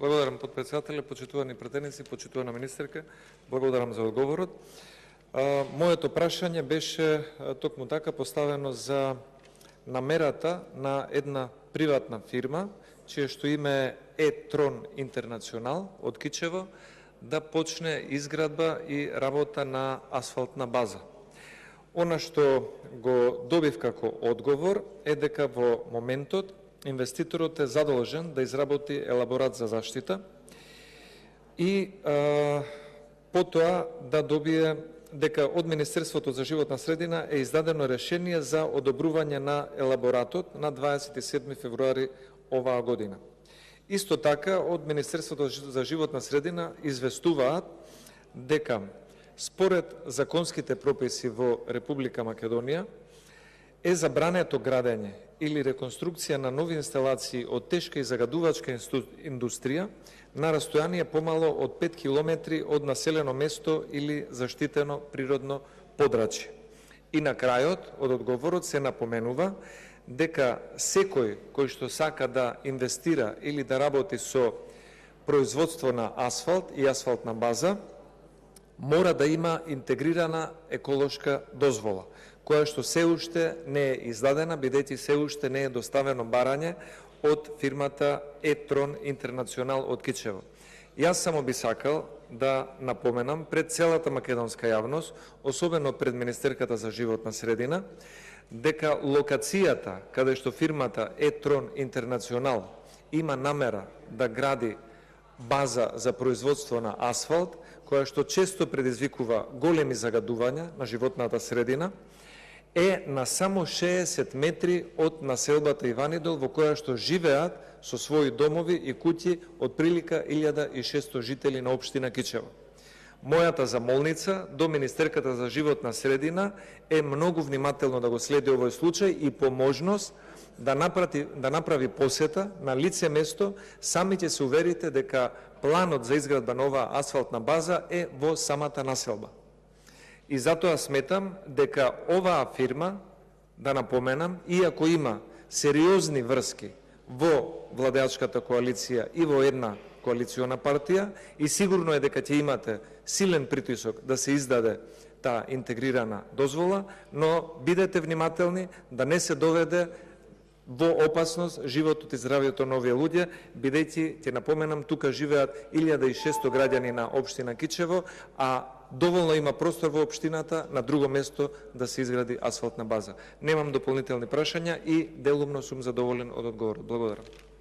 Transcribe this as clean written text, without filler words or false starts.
Благодарам, подпредседателе, почитувани пратеници, почитувана министерка. Благодарам за одговорот. Моето прашање беше токму така поставено за намерата на една приватна фирма, чие што име е Трон Интернационал од Кичево, да почне изградба и работа на асфалтна база. Она што го добив како одговор е дека во моментот инвеститорот е задолжен да изработи елаборат за заштита и потоа да добие дека од Министерството за животна средина е издадено решение за одобрување на елаборатот на 27 февруари оваа година. Исто така, од Министерството за животна средина известуваат дека според законските прописи во Република Македонија е забрането градење или реконструкција на нови инсталации од тешка и загадувачка индустрија на растојание помало од 5 километри од населено место или заштитено природно подрачје. И на крајот од одговорот се напоменува дека секој кој што сака да инвестира или да работи со производство на асфалт и асфалтна база мора да има интегрирана еколошка дозвола, која што се уште не е издадена, бидејќи се уште не е доставено барање од фирмата Е-Трон Интернационал од Кичево. Јас само би сакал да напоменам пред целата македонска јавност, особено пред Министерката за животна средина, дека локацијата каде што фирмата Е-Трон Интернационал има намера да гради база за производство на асфалт, која што често предизвикува големи загадувања на животната средина, е на само 60 метри од населбата Иванидол, во која што живеат со своји домови и куќи од прилика 1600 жители на општина Кичево. Мојата замолница до Министерката за животна средина е многу внимателно да го следи овој случај и по можност да направи посета на лице место, сами ќе се уверите дека планот за изградба на оваа асфалтна база е во самата населба. И затоа сметам дека оваа фирма, да напоменам, иако има сериозни врски во владеачката коалиција и во една коалициона партија, и сигурно е дека ќе имате силен притисок да се издаде таа интегрирана дозвола, но бидете внимателни да не се доведе во опасност животот и здравјето на овие луѓе, бидејќи, ќе напоменам, тука живеат 1600 граѓани на општина Кичево, а доволно има простор во општината на друго место да се изгради асфалтна база. Немам дополнителни прашања и делумно сум задоволен од одговорот. Благодарам.